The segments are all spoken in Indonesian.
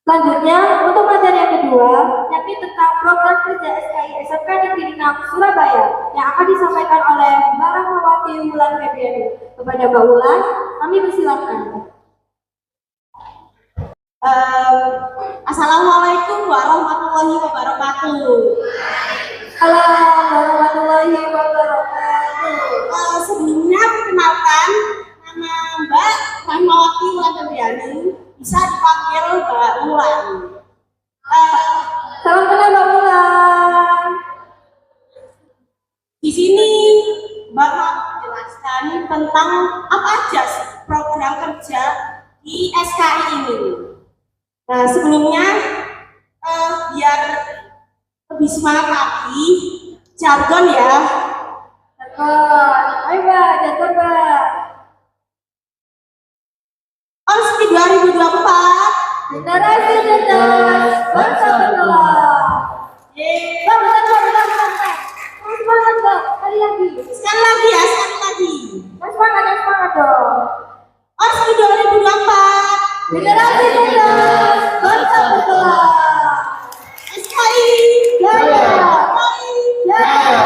Selanjutnya, untuk materi yang kedua, yakni tentang program kerja SKI SMK Negeri 6 Surabaya yang akan disampaikan oleh Mbak Rahmawati Wulan Febriani. Kepada Mbak Wulan, kami persilakan. Assalamualaikum warahmatullahi wabarakatuh. Assalamualaikum warahmatullahi wabarakatuh. Sebelumnya perkenalkan, nama Mbak Rahmawati Wulan Febriani, bisa dipanggil Mbak Wulan. Salam kenal Mbak Wulan. Di sini Mbak mau menjelaskan tentang apa aja sih program kerja di SKI ini. Nah, sebelumnya biar lebih semangat lagi, jargon ya. Jargon, ayo Mbak, jargon Mbak. OSPI 2024 Generasi cerdas, bangsa bergerak. Mbak, bentar. Semangat Mbak, sekali lagi. Sekali lagi ya, sekali lagi. Semangat dong. OSPI 2024 Generasi cerdas, bangsa bergerak. SKI Jaya. SKI Jaya.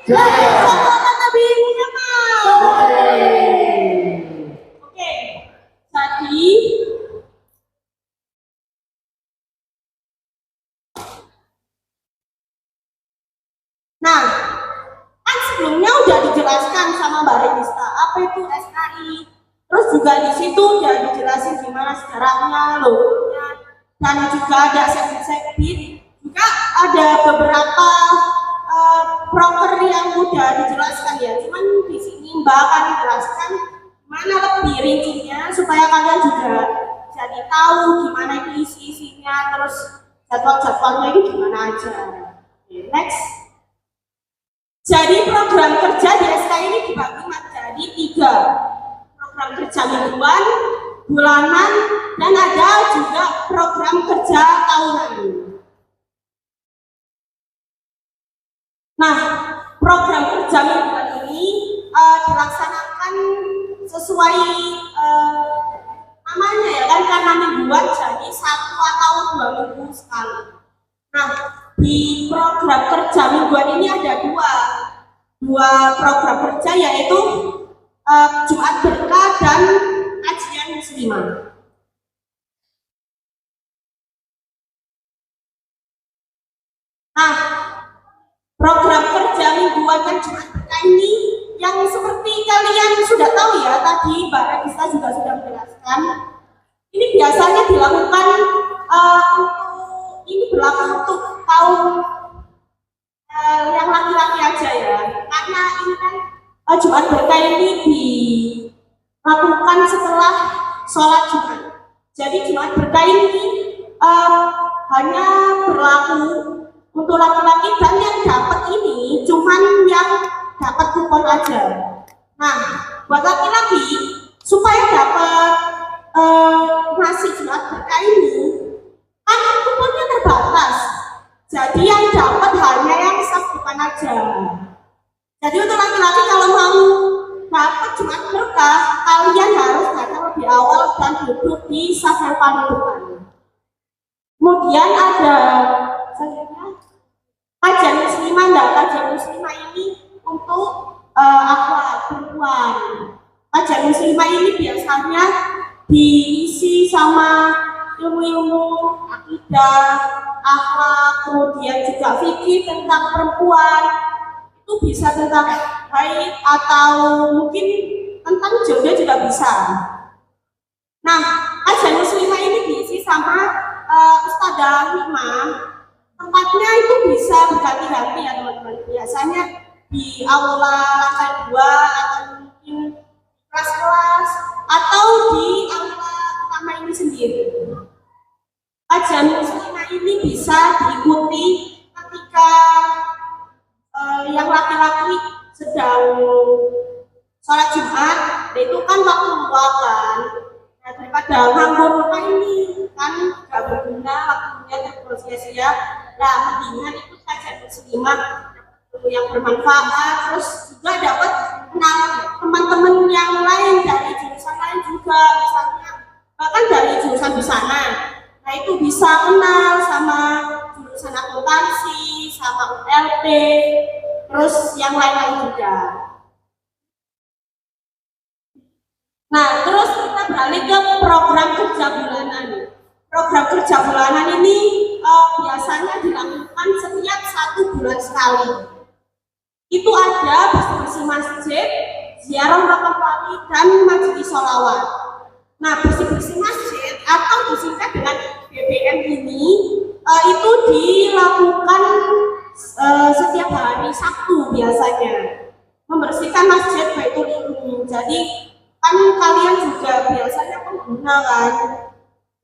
Jaya. Selamat Nabi Muhammad. Oke, jadi nah, kan sebelumnya udah dijelaskan sama Mbak Renista apa itu SKI. Terus juga di situ udah dijelasin gimana sejarahnya, logonya, dan juga ada sekbid. Juga ada beberapa proker yang udah dijelaskan ya. Cuman di sini Mbak akan dijelaskan gimana lebih rincinya supaya kalian juga jadi tahu gimana itu isi-isinya, terus jadwal-jadwalnya itu gimana aja. Oke, next. Jadi program kerja di SK ini dibagi menjadi 3. Program kerja mingguan, bulanan, dan ada juga program kerja tahunan. Nah, program kerja mingguan ini dilaksanakan sesuai namanya ya kan, karena mingguan jadi 1 atau 2 minggu sekali. Nah, di program kerja mingguan ini ada dua program kerja, yaitu Jumat Berkah dan Kajian Muslimah. Nah, program kerja mingguan dan Jumat Berkah ini yang seperti kalian sudah tahu ya, tadi Mbak Renista juga sudah menjelaskan. Ini biasanya dilakukan ini berlaku untuk kaum yang laki-laki aja ya, karena ini kan Jumat Berkah ini dilakukan setelah sholat Jumat. Jadi Jumat Berkah ini hanya berlaku untuk laki-laki, dan yang dapat ini cuman yang dapat kupon aja. Nah, buat laki-laki supaya dapat ngasih Jumat Berkah ini kan kuponnya terbatas, jadi yang dapat hanya yang saf depan aja. Jadi untuk laki-laki kalau mau dapat Jumat Berkah, kalian harus datang lebih awal dan duduk di saf yang paling depan. Kemudian ada kajian muslimah. Kajian muslimah ini untuk akhwat perempuan. Kajian muslimah ini biasanya diisi sama ilmu-ilmu akidah, akhlak, kemudian juga fikih tentang perempuan. Itu bisa tentang haid atau mungkin tentang jodoh juga bisa. Nah, kajian muslimah ini diisi sama Ustadzah Hikmah. Tempatnya itu bisa berganti-ganti ya teman-teman. Biasanya di aula lantai 2 atau mungkin kelas-kelas atau di aula utama ini sendiri. Kajian muslimah ini bisa diikuti ketika yang laki-laki sedang sholat Jumat, itu kan waktu luang kan. Nah, daripada nganggur apa ini kan gak berguna, waktunya terus sia-sia. Nah, mendingan ikut kajian muslimah yang bermanfaat, terus juga dapat kenal teman-teman yang lain dari jurusan lain juga, misalnya bahkan dari jurusan busana. Nah, itu bisa kenal sama jurusan akuntansi, sama ULT, terus yang lain-lain juga. Nah, terus kita beralih ke program kerja bulanan. Program kerja bulanan ini biasanya dilakukan setiap 1 bulan sekali. Itu ada bersih-bersih masjid, ziarah makam wali, dan majelis sholawat. Nah, bersih-bersih masjid atau disingkat dengan BBM ini itu dilakukan setiap hari Sabtu biasanya. Membersihkan masjid Baitul Ilmi. Jadi kan kalian juga biasanya pengguna kan,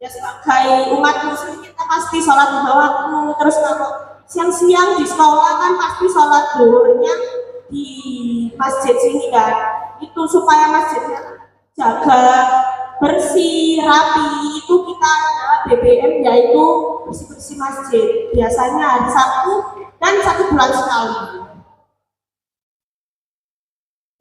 ya sebagai umat muslim kita pasti sholat 2 waktu. Terus kalau siang-siang di sekolah kan pasti sholat zuhurnya di masjid sini kan, itu supaya masjidnya jaga bersih rapi. Itu kita ada BBM, yaitu bersih-bersih masjid, biasanya hari Sabtu dan 1 bulan sekali.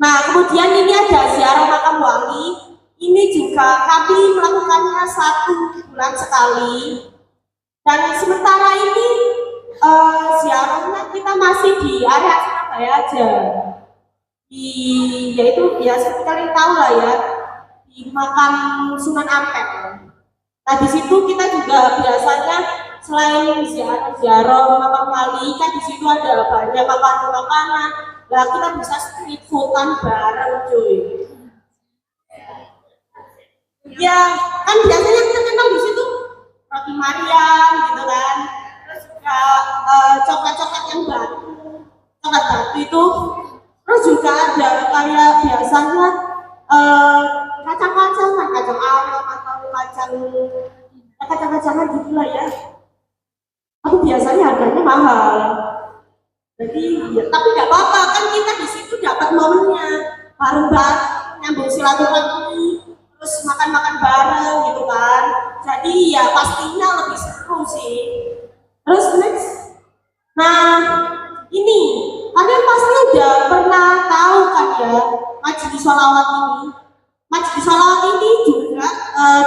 Nah, kemudian ini ada ziarah makam wali. Ini juga kami melakukannya 1 bulan sekali. Dan sementara ini ziarahnya kita masih di area Surabaya aja. Yaitu ya seperti kalian tahu lah ya, di makam Sunan Ampel. Nah, di situ kita juga biasanya selain ziarah makam wali, kan di situ ada banyak makanan-makanan. Nah, kita bisa street foodan bareng cuy. Ya, kan biasanya kita kenal di situ roti Mariam gitu kan. Terus juga coklat-coklat yang batu, coklat batu itu. Terus juga ada kayak biasanya kacang-kacangan, kacang almond atau kacang-kacangan gitu lah ya. Tapi biasanya harganya mahal. Jadi ya, tapi nggak apa-apa, kan kita di situ dapat momennya bareng-bareng, nyambung silaturahmi, terus makan-makan bareng gitu kan. Jadi ya pastinya lebih seru sih. Terus next, nah ini kalian pasti udah pernah tahu kan ya majelis sholawat ini. Majelis sholawat ini juga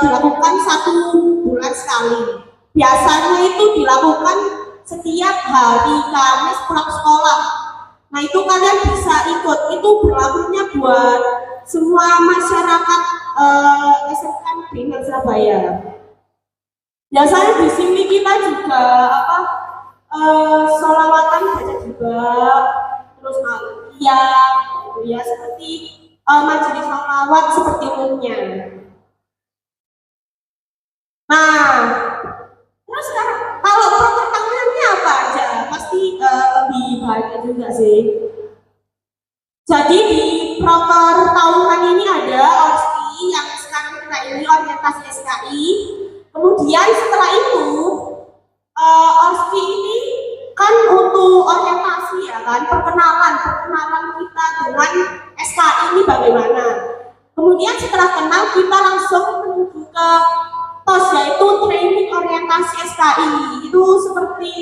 dilakukan 1 bulan sekali. Biasanya itu dilakukan setiap hari Kamis pulang sekolah. Nah, itu kalian bisa ikut. Itu berlakunya buat semua masyarakat SMK Negeri Surabaya. Biasanya di sini kita juga sholawatan baca juga, terus maliyah, ya seperti majelis sholawat seperti umumnya. Nah, terus kalau proker tahunannya apa aja? Pasti lebih banyak juga sih. Jadi di proker tahunan ini ada OSCI yang sekarang kita ini orientasi SKI. Kemudian setelah itu OSCI ini kan untuk orientasi ya kan, perkenalan kita dengan SKI ini bagaimana. Kemudian setelah kenal kita langsung menuju ke TOS, yaitu training orientasi SKI. Itu seperti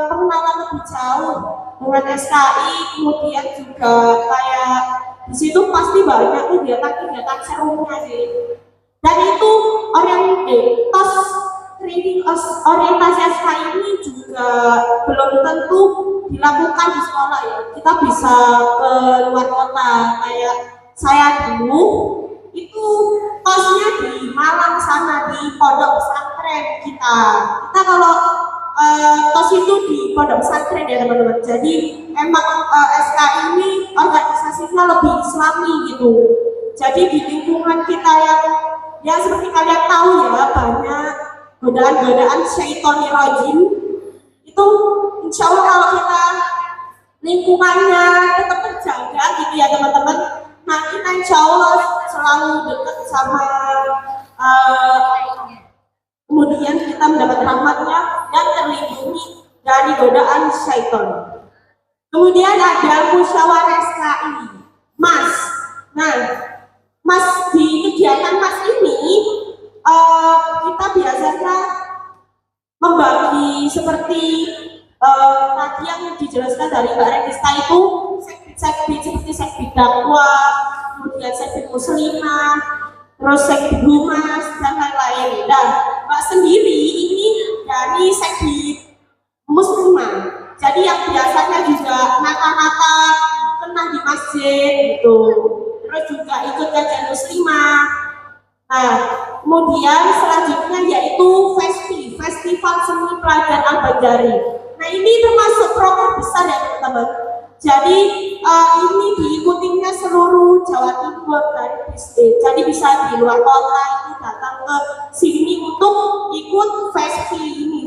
pengenalan lebih jauh dengan SKI, kemudian juga kayak di situ pasti banyak kegiatan-kegiatan serunya sih. Dan itu TOS training orientasi SKI ini juga belum tentu dilakukan di sekolah ya. Kita bisa ke luar kota, kayak saya dulu itu TOS-nya di Malang sana, di pondok pesantren kita. Kita kalau TOS itu di pondok pesantren ya teman-teman. Jadi emang SKI ini organisasinya lebih islami gitu. Jadi di lingkungan kita yang seperti kalian tahu ya, banyak godaan-godaan syaitonir rajim. Itu insya Allah kalau kita lingkungannya tetap terjaga gitu ya teman-teman. Nah, kita insya Allah selalu dekat sama kemudian kita mendapat rahmatnya dan terlindungi dari godaan syaitan. Kemudian ada musyawarah SKI, MAS. Nah, MAS di kegiatan MAS ini kita biasanya membagi seperti tadi yang dijelaskan dari Mbak Regista itu segbit seperti segbit dakwah, kemudian segbit muslimah, terus segbit humas dan lain-lain. Dan Mbak ini Sekbid Muslimah. Jadi yang biasanya juga nata-nata pernah di masjid gitu. Terus juga ikut kajian muslimah. Nah, kemudian selanjutnya yaitu Festival Seni Pelajar Al-Banjari. Nah, ini termasuk program besar ya teman-teman. Jadi ini diikutinya seluruh Jawa Timur dari distrik. Jadi bisa di luar kota itu datang ke sini untuk ikut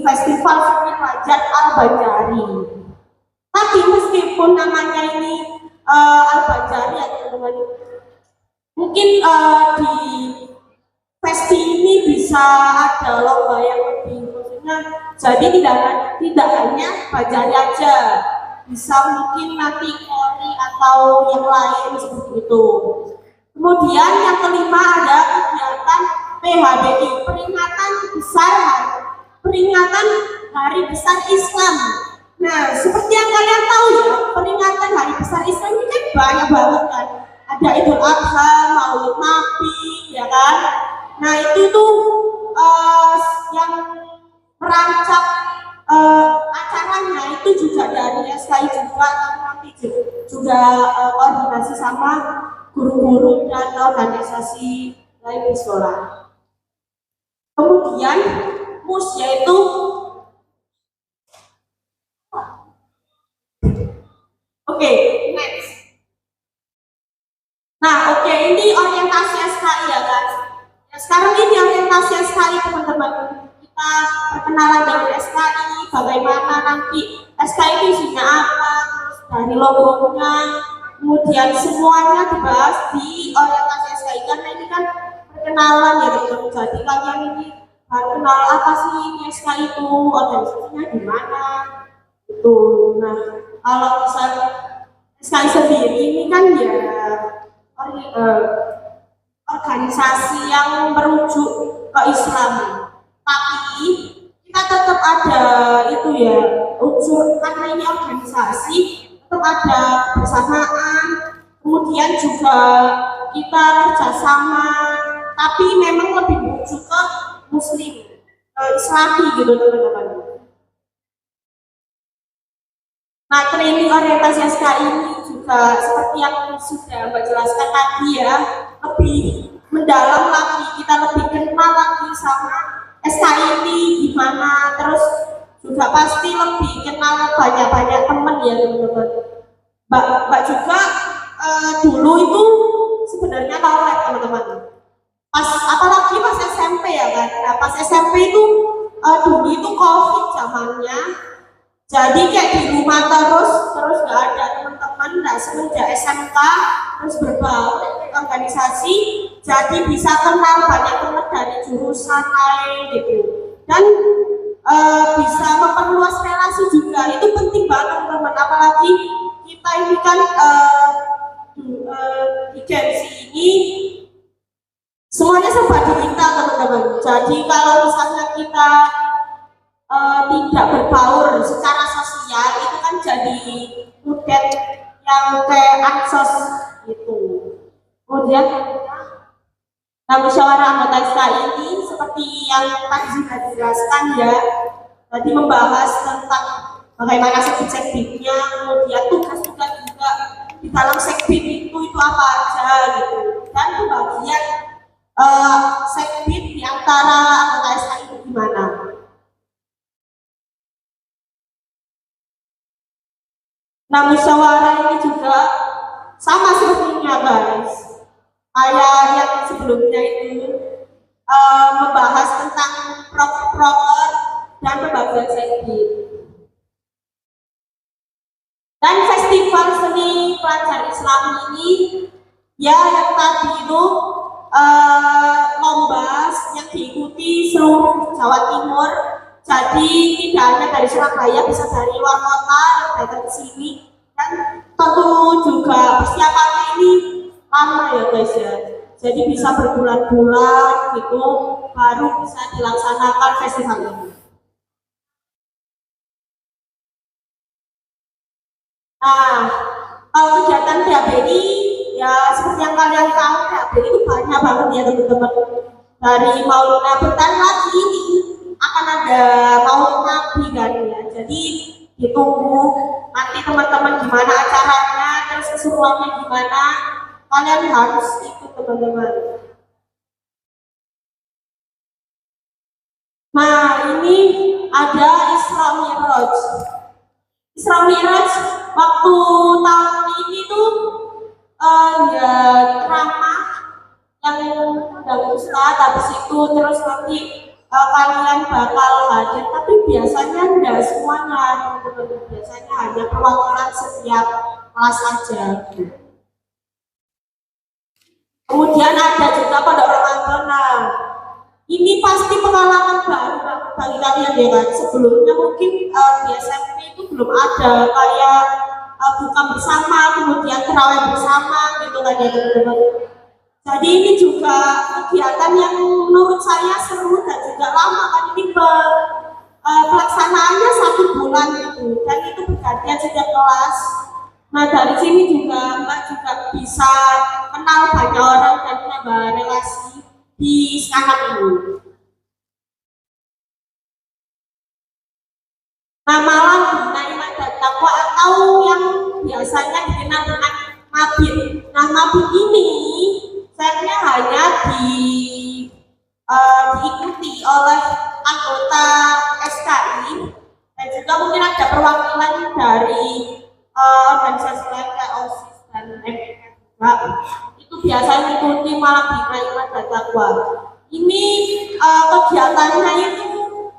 Festival Seni Pelajar Al-Banjari. Tapi meskipun namanya ini Al-Banjari ya teman-teman, mungkin di festi ini bisa ada lomba yang lebih, maksudnya jadi tidak hanya Banjari aja, bisa mungkin nanti Polri atau yang lain seperti itu. Kemudian yang kelima ada kegiatan PHBI, peringatan Hari Besar Islam. Nah, seperti yang kalian tahu ya, peringatan Hari Besar Islam ini kan banyak banget kan. Ada Idul Adha, Maulid Nabi, ya kan. Nah, itu tuh yang merancang acaranya itu juga dari SKI juga, nanti juga koordinasi sama guru-guru dan organisasi lain di sekolah. Kemudian MUS yaitu next. Nah, ini orientasi SKI ya kan. Ya, sekarang ini orientasi SKI teman-teman. Kita perkenalan dengan SKI, bagaimana nanti SKI itu isinya apa, terus dari logonya, kemudian semuanya dibahas di orientasi SKI. Karena ini kan perkenalan ya teman-teman. Jadi kalian ini baru kenal apa sih ini SKI itu, organisasinya di mana, itu. Nah, kalau misalnya SKI sendiri ini kan ya organisasi yang merujuk ke Islam, tapi kita tetap ada itu ya unsur, karena ini organisasi tetap ada kebersamaan, kemudian juga kita kerjasama, tapi memang lebih merujuk ke Muslim, Islami gitu teman-teman. Nah, training orientasi SKI ini juga seperti yang sudah Mbak jelaskan tadi ya, lebih mendalam lagi, kita lebih kenal lagi sama SKI ini gimana, terus juga pasti lebih kenal banyak-banyak teman ya teman-teman. Mbak juga dulu itu sebenarnya nolak teman-teman. Apalagi pas SMP ya kan. Nah, pas SMP itu dulu itu COVID zamannya. Jadi kayak di rumah terus nggak ada teman-teman. Nah, semenjak SMK terus berbaur organisasi, jadi bisa kenal banyak teman dari jurusan lain gitu, dan bisa memperluas relasi juga. Itu penting banget teman-teman, apalagi kita ini kan di Gensi ini semuanya serba digital teman-teman. Jadi kalau misalnya kita tidak berbaur secara sosial, itu kan jadi budget yang kayak ansos gitu. Kemudian musyawarah anggota SKI ini seperti yang tadi sudah dijelaskan ya, tadi membahas tentang bagaimana sekbid-sekbidnya, kemudian tugas-tugas juga di dalam sekbid itu apa aja gitu, dan pembagian sekbid di antara anggota SKI itu gimana. Nah, musyawarah ini juga sama sepertinya guys, kayak yang sebelumnya itu membahas tentang proker dan pembagian sekbid. Dan festival seni pelajar Islam ini ya yang tadi itu lomba yang diikuti seluruh Jawa Timur. Jadi tidak hanya dari Surabaya, bisa dari luar kota yang datang ke sini. Dan tentu juga persiapannya ini lama ya guys ya. Jadi bisa berbulan-bulan gitu baru bisa dilaksanakan festival ini. Nah, kalau kegiatan PHBI ya seperti yang kalian tahu, PHBI itu banyak banget ya teman-teman. Dari Maulid Nabi, bentar lagi ini akan ada Maulid ditunggu nanti teman-teman gimana acaranya, terus keseruannya gimana, kalian harus ikut teman-teman. Nah ini ada Isra Mi'raj. Isra Mi'raj waktu tahun ini tuh ya ceramah yang undang ustadz, habis itu terus nanti kalian bakal hadir, tapi biasanya enggak semuanya teman-teman, biasanya hanya perwakilan setiap kelas saja. Kemudian ada juga Pondok Ramadan. Ini pasti pengalaman baru bagi kalian ya kan. Sebelumnya mungkin di SMP itu belum ada kayak buka bersama, kemudian terawih bersama gitu kan ya teman-teman. Jadi ini juga kegiatan yang menurut saya seru dan juga lama kan, ini pelaksanaannya 1 bulan gitu, dan itu bergantian setiap kelas. Nah dari sini juga Mbak juga bisa kenal banyak orang dan menambah relasi di sekarang ini. Nah malam bina iman dan takwa atau yang biasanya dikenal dengan mabit. Nah mabit ini saya hanya diikuti oleh anggota SKI dan juga mungkin ada perwakilan dari organisasi lain kayak OSIS dan MFK. Itu biasanya ikuti malam bina iman dan takwa. Ini kegiatannya itu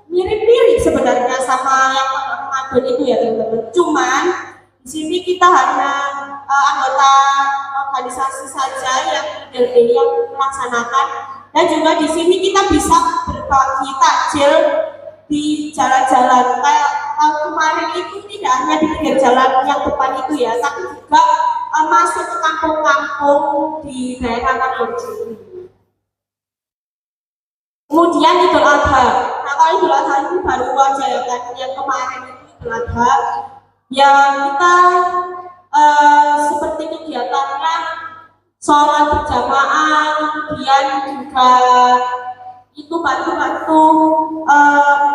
mirip-mirip sebenarnya sama yang Ramadan itu ya teman-teman. Cuman di sini kita hanya anggota organisasi saja yang melaksanakan, dan juga di sini kita bisa berbagi takjil di jalan-jalan. Kayak kemarin itu tidak hanya di pinggir jalan yang depan itu ya, tapi juga masuk ke kampung-kampung di daerah Karangrejo. Kemudian Idul Adha. Nah kalau Idul Adha ini baru aja ya kan, yang kemarin itu Idul Adha yang kita seperti kegiatannya sholat berjamaah, kemudian juga itu bantu-bantu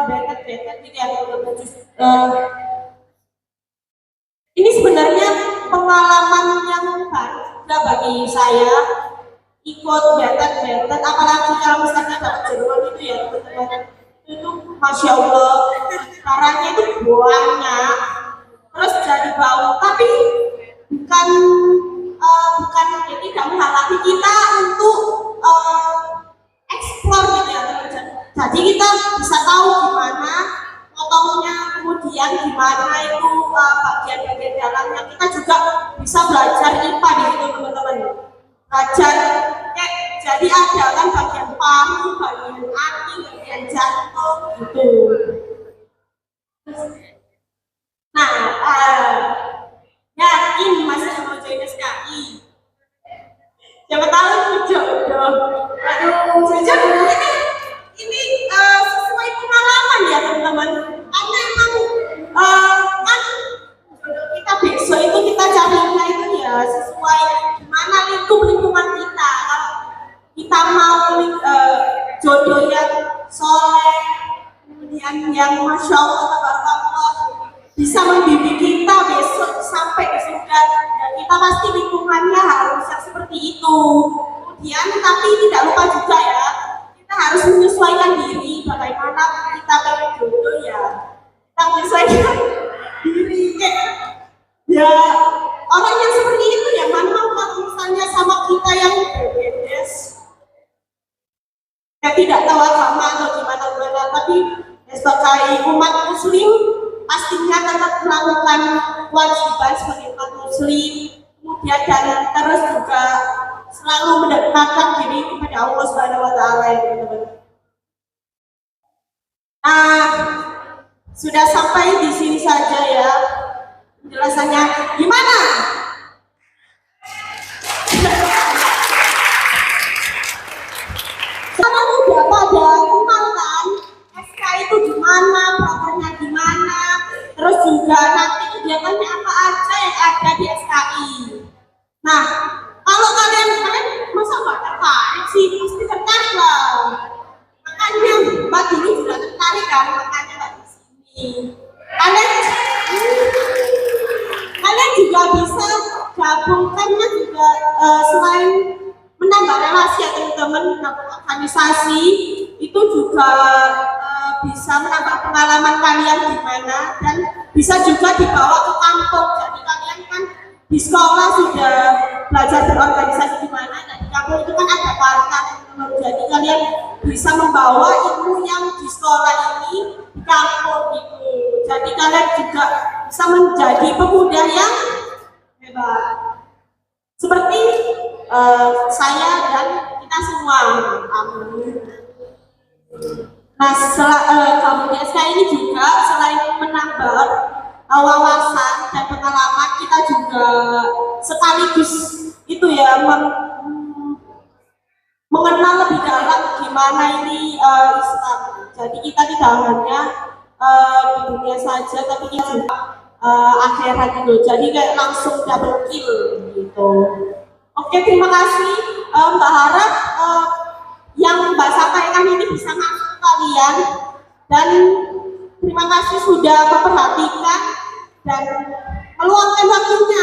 betet-betet gitu ya. Ini sebenarnya pengalaman yang baru juga bagi saya, ikut betet-betet, apalagi kalau misalnya dapat jeruan itu ya teman-teman, itu Masya Allah caranya itu banyak, terus jadi bau, tapi bukan ya tidak menghalangi kita untuk eksplor gitu ya teman-teman. Jadi kita bisa tahu gimana potongnya, kemudian gimana itu bagian-bagian dalamnya. Kita juga bisa belajar IPA di situ teman-teman. Belajar jadi ada kan bagian paru, bagian hati, bagian jantung gitu. Nah, yakin masih mau join SKI? Siapa tahu jodoh. Aduh, jujur ini sesuai pengalaman ya teman-teman. Karena emang kan kita besok itu kita carinya itu ya sesuai gimana lingkungan kita. Kalau kita mau jodoh yang soleh, kemudian yang Masya Allah tabarakallah bisa membimbing kita besok sampai ke surga, ya kita pasti lingkungannya harus yang seperti itu. Kemudian tapi tidak lupa juga ya, kita harus menyesuaikan diri. Bagaimana kita pengen jodoh ya, kita menyesuaikan diri ya. Orang yang seperti itu ya mana kalau misalnya sama kita yang berbeda, ya tidak tahu agama atau gimana, tapi sebagai umat muslim pastinya tetap melakukan kewajiban sebagai umat muslim, kemudian dan terus juga selalu mendekatkan diri kepada Allah Subhanahu wa taala ya teman-teman. Nah, sudah sampai di sini saja ya penjelasannya. Gimana? Sekarang udah pada kenal kan SK itu gimana, programnya gimana, terus juga nanti kegiatannya apa aja yang ada di SKI. Nah, kalau kalian masa nggak tertarik sih, pasti tertarik lah. Makanya Mbak Dini juga tertarik kan, makanya Mbak di sini. Kalian selain menambah relasi ya teman-teman, organisasi itu juga bisa menambah pengalaman kalian di mana, dan bisa juga dibawa ke kampung. Jadi kalian kan di sekolah sudah belajar berorganisasi di mana, dan di kampung itu kan ada warga teman-teman. Jadi kalian bisa membawa ilmu yang di sekolah ini di kampung gitu. Jadi kalian juga bisa menjadi pemuda yang hebat seperti saya dan kita semua. Amin. Nah, kamu di SK ini juga selain menambah wawasan dan pengalaman, kita juga sekaligus itu ya mengenal lebih dalam gimana ini Islam. Jadi kita tidak hanya di dunia saja, tapi kita juga akhirat gitu. Jadi kayak langsung double kill gitu. Oke, terima kasih Mbak Harap yang Mbak sampaikan ini bisa masuk ke kalian, dan terima kasih sudah memperhatikan dan meluangkan waktunya